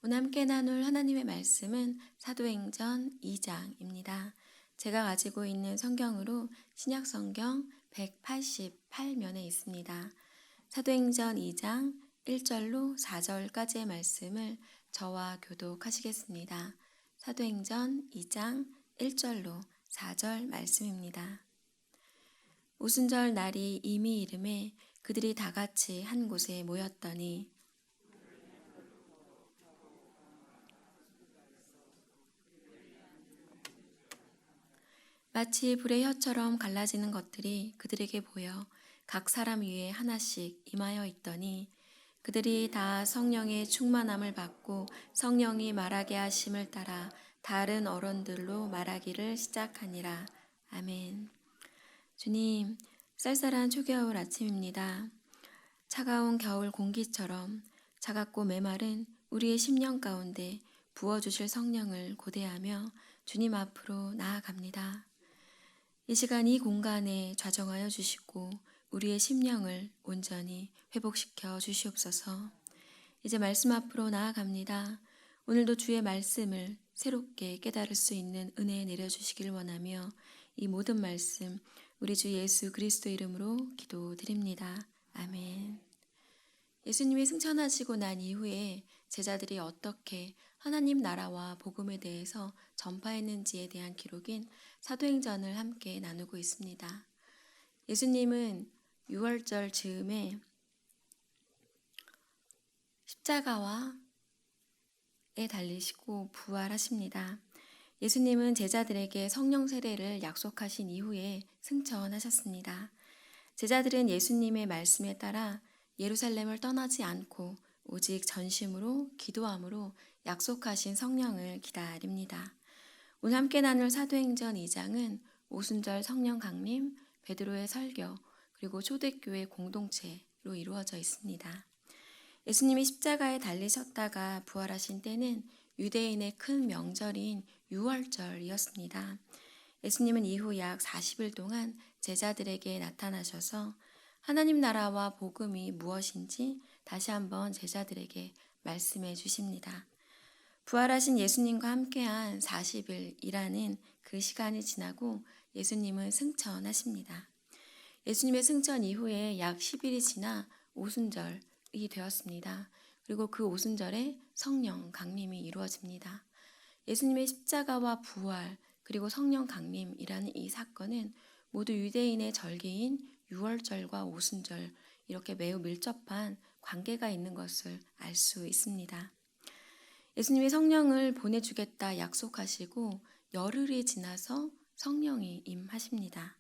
오늘 함께 나눌 하나님의 말씀은 사도행전 2장입니다. 제가 가지고 있는 성경으로 신약성경 188면에 있습니다. 사도행전 2장 1절로 4절까지의 말씀을 저와 교독하시겠습니다. 사도행전 2장 1절로 4절 말씀입니다. 오순절 날이 이미 이름에 그들이 다 같이 한 곳에 모였더니 마치 불의 혀처럼 갈라지는 것들이 그들에게 보여 각 사람 위에 하나씩 임하여 있더니 그들이 다 성령의 충만함을 받고 성령이 말하게 하심을 따라 다른 언어들로 말하기를 시작하니라. 아멘. 주님, 쌀쌀한 초겨울 아침입니다. 차가운 겨울 공기처럼 차갑고 메마른 우리의 심령 가운데 부어주실 성령을 고대하며 주님 앞으로 나아갑니다. 이 시간 이 공간에 좌정하여 주시고 우리의 심령을 온전히 회복시켜 주시옵소서. 이제 말씀 앞으로 나아갑니다. 오늘도 주의 말씀을 새롭게 깨달을 수 있는 은혜 내려주시길 원하며 이 모든 말씀 우리 주 예수 그리스도 이름으로 기도드립니다. 아멘. 예수님이 승천하시고 난 이후에 제자들이 어떻게 하나님 나라와 복음에 대해서 전파했는지에 대한 기록인 사도행전을 함께 나누고 있습니다. 예수님은 6월절 즈음에 십자가와에 달리시고 부활하십니다. 예수님은 제자들에게 성령 세례를 약속하신 이후에 승천하셨습니다. 제자들은 예수님의 말씀에 따라 예루살렘을 떠나지 않고 오직 전심으로 기도함으로 약속하신 성령을 기다립니다. 오늘 함께 나눌 사도행전 2장은 오순절 성령 강림, 베드로의 설교, 그리고 초대교회 공동체로 이루어져 있습니다. 예수님이 십자가에 달리셨다가 부활하신 때는 유대인의 큰 명절인 유월절이었습니다. 예수님은 이후 약 40일 동안 제자들에게 나타나셔서 하나님 나라와 복음이 무엇인지 다시 한번 제자들에게 말씀해 주십니다. 부활하신 예수님과 함께한 40일이라는 그 시간이 지나고 예수님은 승천하십니다. 예수님의 승천 이후에 약 10일이 지나 오순절이 되었습니다. 그리고 그 오순절에 성령 강림이 이루어집니다. 예수님의 십자가와 부활 그리고 성령 강림이라는 이 사건은 모두 유대인의 절기인 유월절과 오순절 이렇게 매우 밀접한 관계가 있는 것을 알 수 있습니다. 예수님이 성령을 보내주겠다 약속하시고 열흘이 지나서 성령이 임하십니다.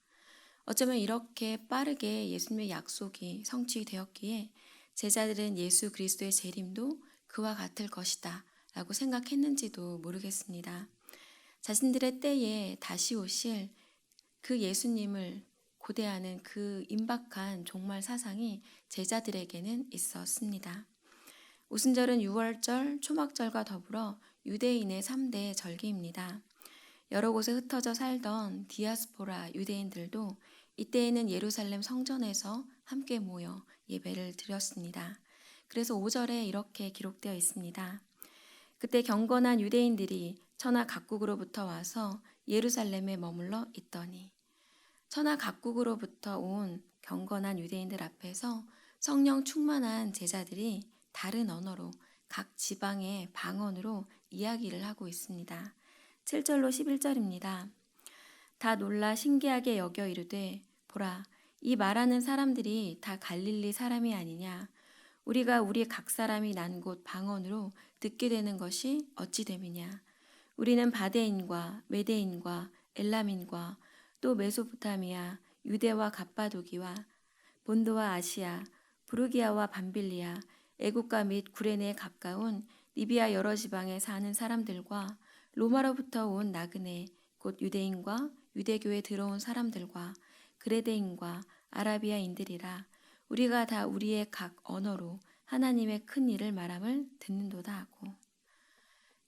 어쩌면 이렇게 빠르게 예수님의 약속이 성취되었기에 제자들은 예수 그리스도의 재림도 그와 같을 것이다 라고 생각했는지도 모르겠습니다. 자신들의 때에 다시 오실 그 예수님을 고대하는 그 임박한 종말 사상이 제자들에게는 있었습니다. 오순절은 유월절, 초막절과 더불어 유대인의 3대 절기입니다. 여러 곳에 흩어져 살던 디아스포라 유대인들도 이때에는 예루살렘 성전에서 함께 모여 예배를 드렸습니다. 그래서 5절에 이렇게 기록되어 있습니다. 그때 경건한 유대인들이 천하 각국으로부터 와서 예루살렘에 머물러 있더니 천하 각국으로부터 온 경건한 유대인들 앞에서 성령 충만한 제자들이 다른 언어로 각 지방의 방언으로 이야기를 하고 있습니다. 7절로 11절입니다. 다 놀라 신기하게 여겨 이르되 보라 이 말하는 사람들이 다 갈릴리 사람이 아니냐 우리가 우리 각 사람이 난 곳 방언으로 듣게 되는 것이 어찌 됨이냐 우리는 바데인과 메데인과 엘람인과 또 메소포타미아 유대와 갑바도기와 본도와 아시아 부르기아와 밤빌리아 애국가 및 구레네에 가까운 리비아 여러 지방에 사는 사람들과 로마로부터 온 나그네 곧 유대인과 유대교에 들어온 사람들과 그레데인과 아라비아인들이라 우리가 다 우리의 각 언어로 하나님의 큰 일을 말함을 듣는도다 하고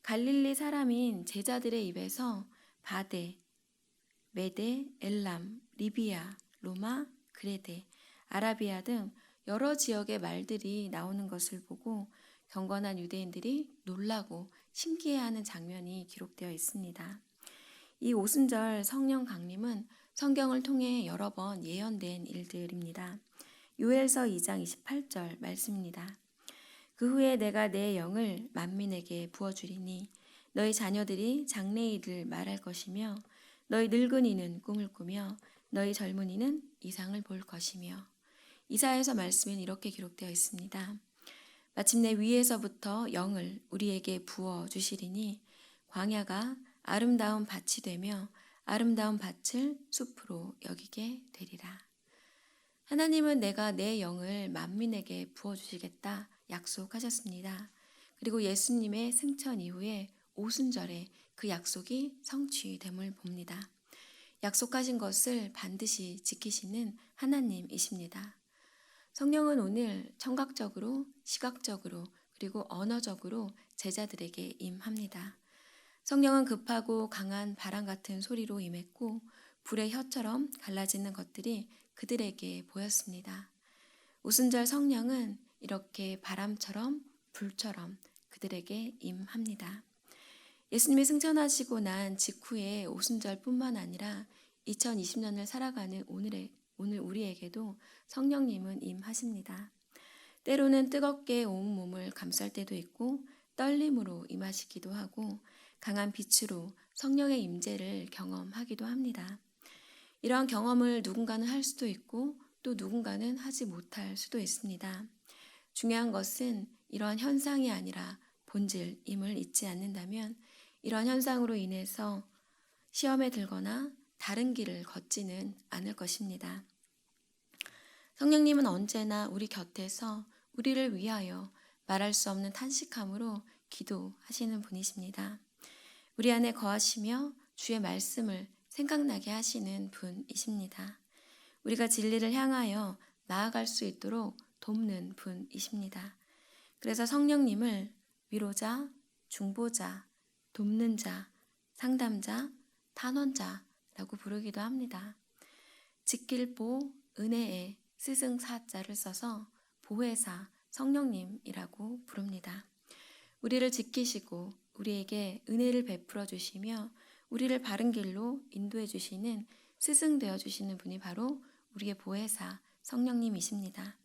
갈릴리 사람인 제자들의 입에서 바데, 메데, 엘람, 리비아, 로마, 그레데, 아라비아 등 여러 지역의 말들이 나오는 것을 보고 경건한 유대인들이 놀라고 신기해하는 장면이 기록되어 있습니다. 이 오순절 성령 강림은 성경을 통해 여러 번 예언된 일들입니다. 요엘서 2장 28절 말씀입니다. 그 후에 내가 내 영을 만민에게 부어주리니 너희 자녀들이 장래일을 말할 것이며 너희 늙은이는 꿈을 꾸며 너희 젊은이는 이상을 볼 것이며. 이사야서 말씀엔 이렇게 기록되어 있습니다. 마침내 위에서부터 영을 우리에게 부어 주시리니 광야가 아름다운 밭이 되며 아름다운 밭을 숲으로 여기게 되리라. 하나님은 내가 내 영을 만민에게 부어주시겠다 약속하셨습니다. 그리고 예수님의 승천 이후에 오순절에 그 약속이 성취됨을 봅니다. 약속하신 것을 반드시 지키시는 하나님이십니다. 성령은 오늘 청각적으로, 시각적으로, 그리고 언어적으로 제자들에게 임합니다. 성령은 급하고 강한 바람 같은 소리로 임했고 불의 혀처럼 갈라지는 것들이 그들에게 보였습니다. 오순절 성령은 이렇게 바람처럼 불처럼 그들에게 임합니다. 예수님이 승천하시고 난 직후에 오순절뿐만 아니라 2020년을 살아가는 오늘 우리에게도 성령님은 임하십니다. 때로는 뜨겁게 온 몸을 감쌀 때도 있고 떨림으로 임하시기도 하고 강한 빛으로 성령의 임재를 경험하기도 합니다. 이러한 경험을 누군가는 할 수도 있고 또 누군가는 하지 못할 수도 있습니다. 중요한 것은 이러한 현상이 아니라 본질임을 잊지 않는다면 이러한 현상으로 인해서 시험에 들거나 다른 길을 걷지는 않을 것입니다. 성령님은 언제나 우리 곁에서 우리를 위하여 말할 수 없는 탄식함으로 기도하시는 분이십니다. 우리 안에 거하시며 주의 말씀을 생각나게 하시는 분이십니다. 우리가 진리를 향하여 나아갈 수 있도록 돕는 분이십니다. 그래서 성령님을 위로자, 중보자, 돕는 자, 상담자, 탄원자라고 부르기도 합니다. 직길보, 은혜의 스승사자를 써서 보혜사, 성령님이라고 부릅니다. 우리를 지키시고 우리에게 은혜를 베풀어 주시며 우리를 바른 길로 인도해 주시는 스승 되어 주시는 분이 바로 우리의 보혜사 성령님이십니다.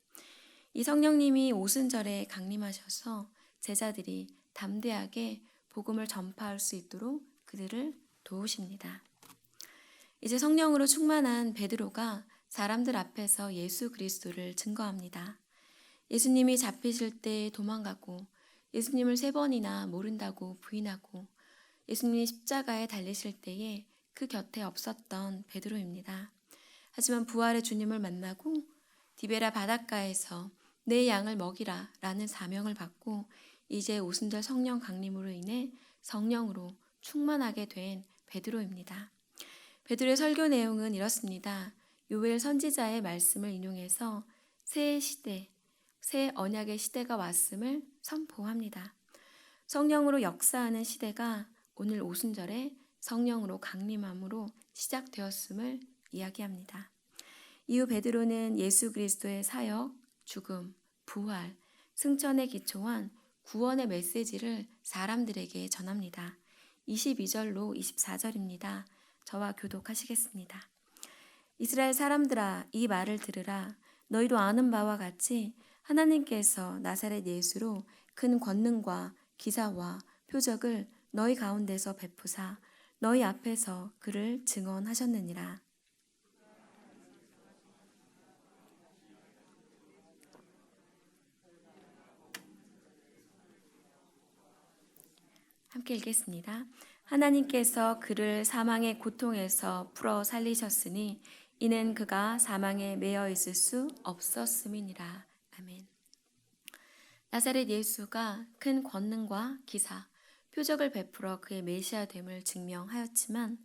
이 성령님이 오순절에 강림하셔서 제자들이 담대하게 복음을 전파할 수 있도록 그들을 도우십니다. 이제 성령으로 충만한 베드로가 사람들 앞에서 예수 그리스도를 증거합니다. 예수님이 잡히실 때 도망가고 예수님을 3번이나 모른다고 부인하고 예수님이 십자가에 달리실 때에 그 곁에 없었던 베드로입니다. 하지만 부활의 주님을 만나고 디베라 바닷가에서 내 양을 먹이라 라는 사명을 받고 이제 오순절 성령 강림으로 인해 성령으로 충만하게 된 베드로입니다. 베드로의 설교 내용은 이렇습니다. 요엘 선지자의 말씀을 인용해서 새 시대, 새 언약의 시대가 왔음을 선포합니다. 성령으로 역사하는 시대가 오늘 오순절에 성령으로 강림함으로 시작되었음을 이야기합니다. 이후 베드로는 예수 그리스도의 사역, 죽음, 부활, 승천에 기초한 구원의 메시지를 사람들에게 전합니다. 22절로 24절입니다. 저와 교독하시겠습니다. 이스라엘 사람들아 이 말을 들으라. 너희도 아는 바와 같이 하나님께서 나사렛 예수로 큰 권능과 기사와 표적을 너희 가운데서 베푸사 너희 앞에서 그를 증언하셨느니라. 함께 읽겠습니다. 하나님께서 그를 사망의 고통에서 풀어 살리셨으니 이는 그가 사망에 매여 있을 수 없었음이니라. 아멘. 나사렛 예수가 큰 권능과 기사, 표적을 베풀어 그의 메시아됨을 증명하였지만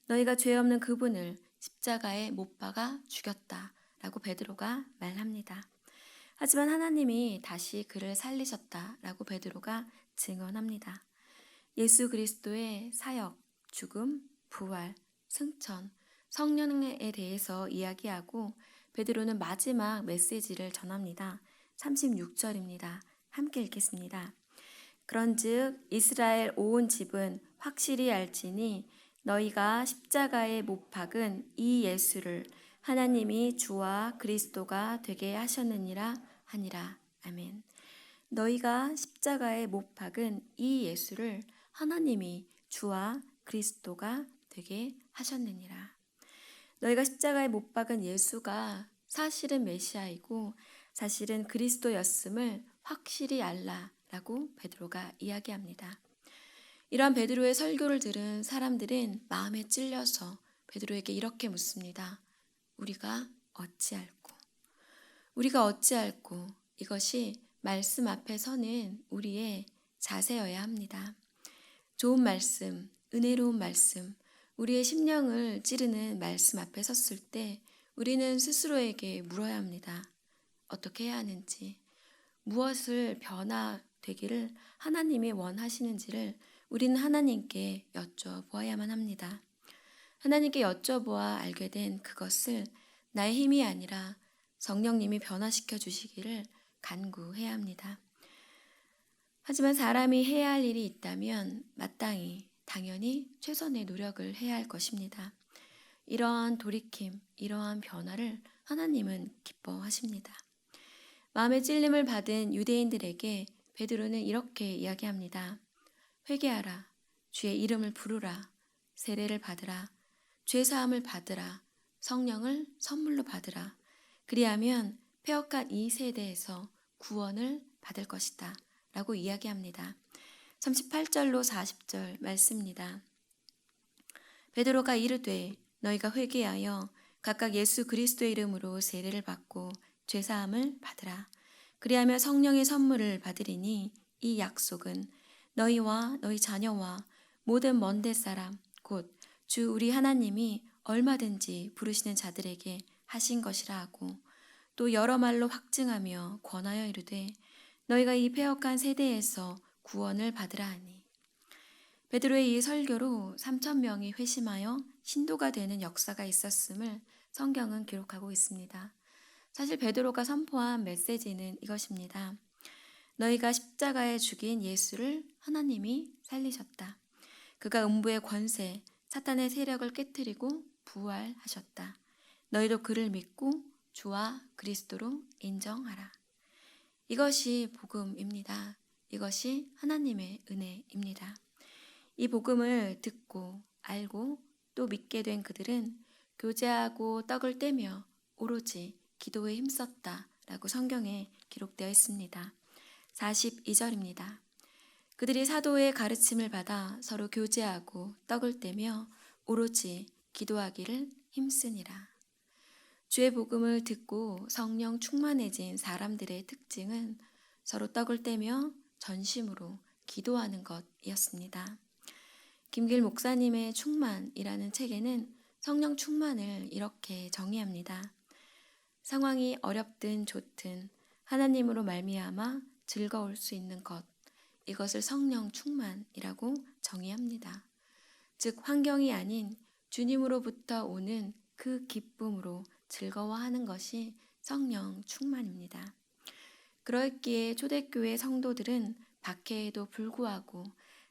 너희가 죄 없는 그분을 십자가에 못 박아 죽였다라고 베드로가 말합니다. 하지만 하나님이 다시 그를 살리셨다라고 베드로가 증언합니다. 예수 그리스도의 사역, 죽음, 부활, 승천, 성령에 대해서 이야기하고 베드로는 마지막 메시지를 전합니다. 36절입니다. 함께 읽겠습니다. 그런즉 이스라엘 온 집은 확실히 알지니 너희가 십자가에 못 박은 이 예수를 하나님이 주와 그리스도가 되게 하셨느니라 하니라. 아멘. 너희가 십자가에 못 박은 이 예수를 하나님이 주와 그리스도가 되게 하셨느니라. 너희가 십자가에 못 박은 예수가 사실은 메시아이고 사실은 그리스도였음을 확실히 알라라고 베드로가 이야기합니다. 이러한 베드로의 설교를 들은 사람들은 마음에 찔려서 베드로에게 이렇게 묻습니다. 우리가 어찌할꼬 이것이 말씀 앞에 서는 우리의 자세여야 합니다. 좋은 말씀, 은혜로운 말씀, 우리의 심령을 찌르는 말씀 앞에 섰을 때 우리는 스스로에게 물어야 합니다. 어떻게 해야 하는지, 무엇을 변화되기를 하나님이 원하시는지를 우리는 하나님께 여쭤보아야만 합니다. 하나님께 여쭤보아 알게 된 그것을 나의 힘이 아니라 성령님이 변화시켜 주시기를 간구해야 합니다. 하지만 사람이 해야 할 일이 있다면 마땅히 당연히 최선의 노력을 해야 할 것입니다. 이러한 돌이킴, 이러한 변화를 하나님은 기뻐하십니다. 마음의 찔림을 받은 유대인들에게 베드로는 이렇게 이야기합니다. 회개하라, 주의 이름을 부르라, 세례를 받으라, 죄사함을 받으라, 성령을 선물로 받으라. 그리하면 패역한 이 세대에서 구원을 받을 것이다 라고 이야기합니다. 38절로 40절 말씀입니다. 베드로가 이르되 너희가 회개하여 각각 예수 그리스도의 이름으로 세례를 받고 죄사함을 받으라. 그리하며 성령의 선물을 받으리니 이 약속은 너희와 너희 자녀와 모든 먼데 사람 곧 주 우리 하나님이 얼마든지 부르시는 자들에게 하신 것이라 하고 또 여러 말로 확증하며 권하여 이르되 너희가 이 패역한 세대에서 구원을 받으라 하니. 베드로의 이 설교로 3,000명이 회심하여 신도가 되는 역사가 있었음을 성경은 기록하고 있습니다. 사실 베드로가 선포한 메시지는 이것입니다. 너희가 십자가에 죽인 예수를 하나님이 살리셨다. 그가 음부의 권세, 사탄의 세력을 깨뜨리고 부활하셨다. 너희도 그를 믿고 주와 그리스도로 인정하라. 이것이 복음입니다. 이것이 하나님의 은혜입니다. 이 복음을 듣고 알고 또 믿게 된 그들은 교제하고 떡을 떼며 오로지 기도에 힘썼다 라고 성경에 기록되어 있습니다. 42절입니다. 그들이 사도의 가르침을 받아 서로 교제하고 떡을 떼며 오로지 기도하기를 힘쓰니라. 주의 복음을 듣고 성령 충만해진 사람들의 특징은 서로 떡을 떼며 전심으로 기도하는 것이었습니다. 김길 목사님의 충만이라는 책에는 성령 충만을 이렇게 정의합니다. 상황이 어렵든 좋든 하나님으로 말미암아 즐거울 수 있는 것, 이것을 성령 충만이라고 정의합니다. 즉 환경이 아닌 주님으로부터 오는 그 기쁨으로 즐거워하는 것이 성령 충만입니다. 그렇기에 초대교회 성도들은 박해에도 불구하고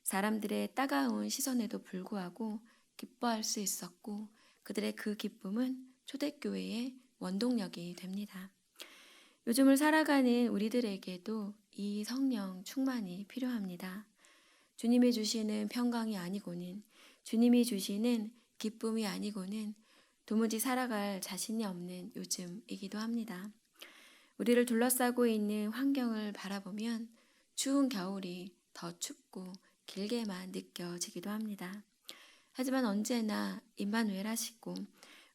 사람들의 따가운 시선에도 불구하고 기뻐할 수 있었고 그들의 그 기쁨은 초대교회의 원동력이 됩니다. 요즘을 살아가는 우리들에게도 이 성령 충만이 필요합니다. 주님이 주시는 평강이 아니고는 주님이 주시는 기쁨이 아니고는 도무지 살아갈 자신이 없는 요즘이기도 합니다. 우리를 둘러싸고 있는 환경을 바라보면 추운 겨울이 더 춥고 길게만 느껴지기도 합니다. 하지만 언제나 임마누엘하시고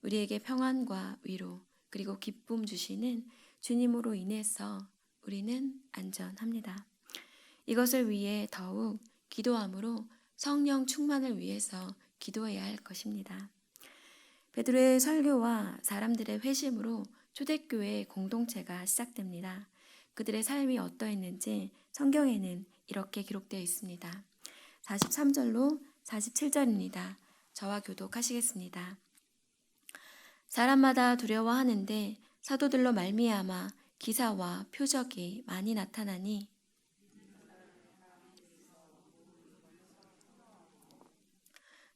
우리에게 평안과 위로 그리고 기쁨 주시는 주님으로 인해서 우리는 안전합니다. 이것을 위해 더욱 기도함으로 성령 충만을 위해서 기도해야 할 것입니다. 베드로의 설교와 사람들의 회심으로 초대교회 공동체가 시작됩니다. 그들의 삶이 어떠했는지 성경에는 이렇게 기록되어 있습니다. 43절로 47절입니다. 저와 교독하시겠습니다. 사람마다 두려워하는데 사도들로 말미암아 기사와 표적이 많이 나타나니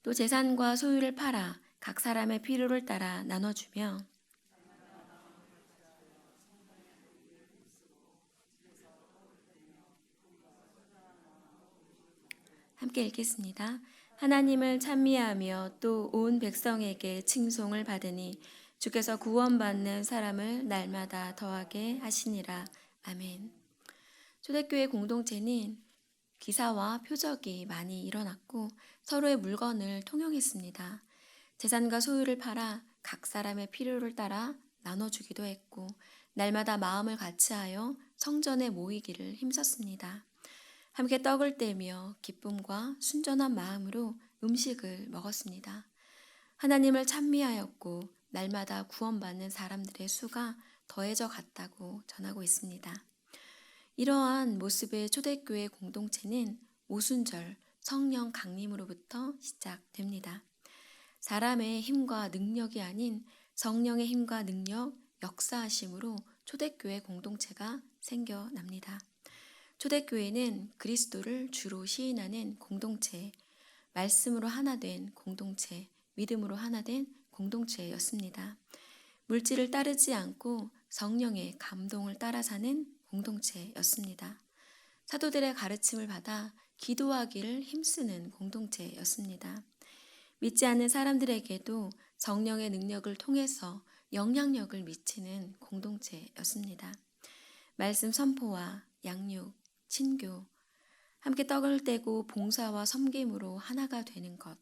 또 재산과 소유를 팔아 각 사람의 필요를 따라 나눠주며 함께 읽겠습니다. 하나님을 찬미하며 또 온 백성에게 칭송을 받으니 주께서 구원받는 사람을 날마다 더하게 하시니라. 아멘. 초대교회 공동체는 기사와 표적이 많이 일어났고 서로의 물건을 통용했습니다. 재산과 소유를 팔아 각 사람의 필요를 따라 나눠주기도 했고 날마다 마음을 같이하여 성전에 모이기를 힘썼습니다. 함께 떡을 떼며 기쁨과 순전한 마음으로 음식을 먹었습니다. 하나님을 찬미하였고 날마다 구원받는 사람들의 수가 더해져 갔다고 전하고 있습니다. 이러한 모습의 초대교회 공동체는 오순절 성령 강림으로부터 시작됩니다. 사람의 힘과 능력이 아닌 성령의 힘과 능력, 역사하심으로 초대교회 공동체가 생겨납니다. 초대교회는 그리스도를 주로 시인하는 공동체, 말씀으로 하나 된 공동체, 믿음으로 하나 된 공동체였습니다. 물질을 따르지 않고 성령의 감동을 따라 사는 공동체였습니다. 사도들의 가르침을 받아 기도하기를 힘쓰는 공동체였습니다. 믿지 않는 사람들에게도 성령의 능력을 통해서 영향력을 미치는 공동체였습니다. 말씀 선포와 양육, 친교, 함께 떡을 떼고 봉사와 섬김으로 하나가 되는 것,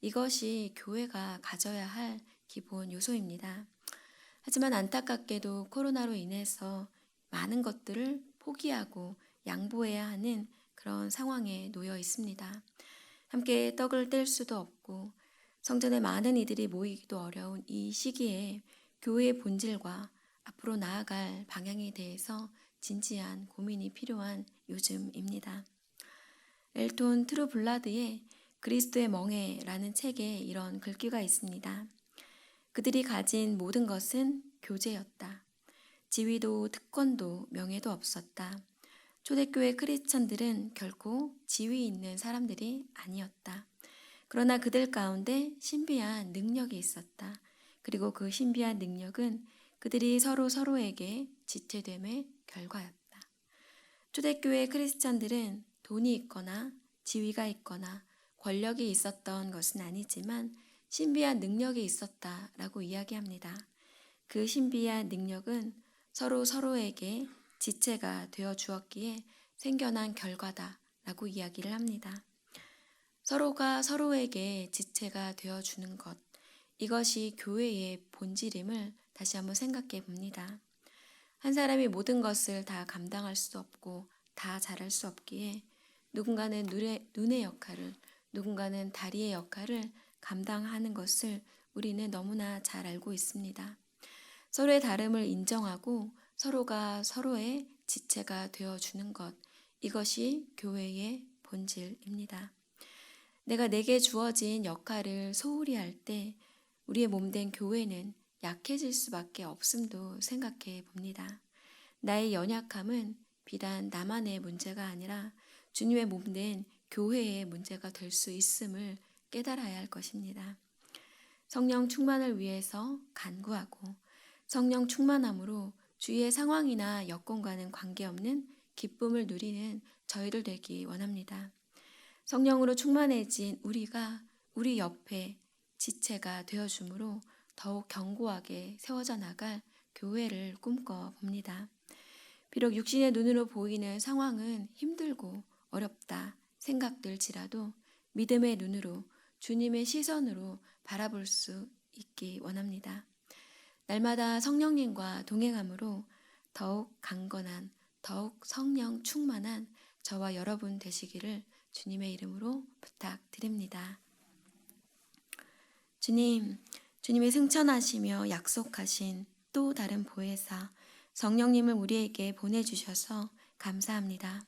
이것이 교회가 가져야 할 기본 요소입니다. 하지만 안타깝게도 코로나로 인해서 많은 것들을 포기하고 양보해야 하는 그런 상황에 놓여 있습니다. 함께 떡을 뗄 수도 없고 성전에 많은 이들이 모이기도 어려운 이 시기에 교회의 본질과 앞으로 나아갈 방향에 대해서 진지한 고민이 필요한 요즘입니다. 엘톤 트루블라드의 그리스도의 멍에라는 책에 이런 글귀가 있습니다. 그들이 가진 모든 것은 교제였다. 지위도 특권도 명예도 없었다. 초대교회 크리스천들은 결코 지위 있는 사람들이 아니었다. 그러나 그들 가운데 신비한 능력이 있었다. 그리고 그 신비한 능력은 그들이 서로에게 지체됨의 결과였다. 초대교회 크리스천들은 돈이 있거나 지위가 있거나 권력이 있었던 것은 아니지만 신비한 능력이 있었다라고 이야기합니다. 그 신비한 능력은 서로에게 지체가 되어 주었기에 생겨난 결과다라고 이야기를 합니다. 서로가 서로에게 지체가 되어 주는 것, 이것이 교회의 본질임을 다시 한번 생각해 봅니다. 한 사람이 모든 것을 다 감당할 수 없고 다 잘할 수 없기에 누군가는 눈의 역할을, 누군가는 다리의 역할을 감당하는 것을 우리는 너무나 잘 알고 있습니다. 서로의 다름을 인정하고 서로가 서로의 지체가 되어주는 것, 이것이 교회의 본질입니다. 내게 주어진 역할을 소홀히 할 때 우리의 몸된 교회는 약해질 수밖에 없음도 생각해 봅니다. 나의 연약함은 비단 나만의 문제가 아니라 주님의 몸된 교회의 문제가 될 수 있음을 깨달아야 할 것입니다. 성령 충만을 위해서 간구하고 성령 충만함으로 주위의 상황이나 여건과는 관계없는 기쁨을 누리는 저희들 되기 원합니다. 성령으로 충만해진 우리가 우리 옆에 지체가 되어주므로 더욱 견고하게 세워져 나갈 교회를 꿈꿔봅니다. 비록 육신의 눈으로 보이는 상황은 힘들고 어렵다 생각될지라도 믿음의 눈으로 주님의 시선으로 바라볼 수 있기 원합니다. 날마다 성령님과 동행함으로 더욱 강건한, 더욱 성령 충만한 저와 여러분 되시기를 주님의 이름으로 부탁드립니다. 주님이 승천하시며 약속하신 또 다른 보혜사 성령님을 우리에게 보내주셔서 감사합니다.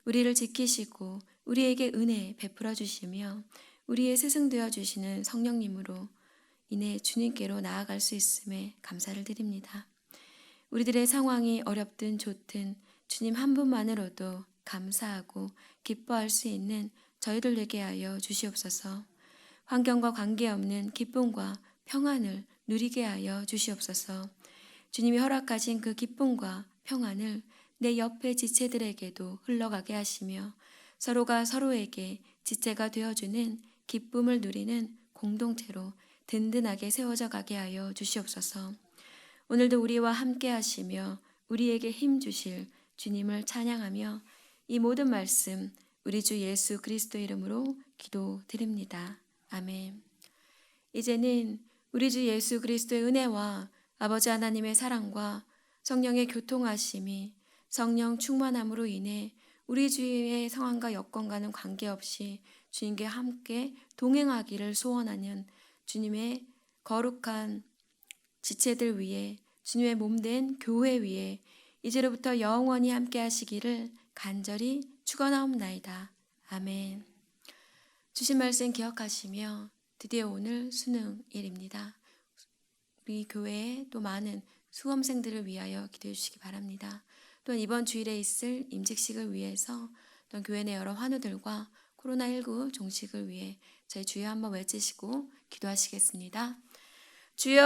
우리를 지키시고 우리에게 은혜 베풀어 주시며 우리의 스승되어 주시는 성령님으로 인해 주님께로 나아갈 수 있음에 감사를 드립니다. 우리들의 상황이 어렵든 좋든 주님 한 분만으로도 감사하고 기뻐할 수 있는 저희들 되게 하여 주시옵소서. 환경과 관계없는 기쁨과 평안을 누리게 하여 주시옵소서. 주님이 허락하신 그 기쁨과 평안을 내 옆의 지체들에게도 흘러가게 하시며 서로가 서로에게 지체가 되어주는 기쁨을 누리는 공동체로 든든하게 세워져 가게 하여 주시옵소서. 오늘도 우리와 함께 하시며 우리에게 힘 주실 주님을 찬양하며 이 모든 말씀 우리 주 예수 그리스도 이름으로 기도드립니다. 아멘. 이제는 우리 주 예수 그리스도의 은혜와 아버지 하나님의 사랑과 성령의 교통하심이 성령 충만함으로 인해 우리 주위의 상황과 여건과는 관계없이 주님께 함께 동행하기를 소원하는 주님의 거룩한 지체들 위에 주님의 몸된 교회 위에 이제로부터 영원히 함께 하시기를 간절히 축원하옵나이다. 아멘. 주신 말씀 기억하시며 드디어 오늘 수능일입니다. 우리 교회에 또 많은 수험생들을 위하여 기도해 주시기 바랍니다. 또한 이번 주일에 있을 임직식을 위해서 또 교회 내 여러 환우들과 코로나19 종식을 위해 저희 주여 한번 외치시고 기도하시겠습니다. 주여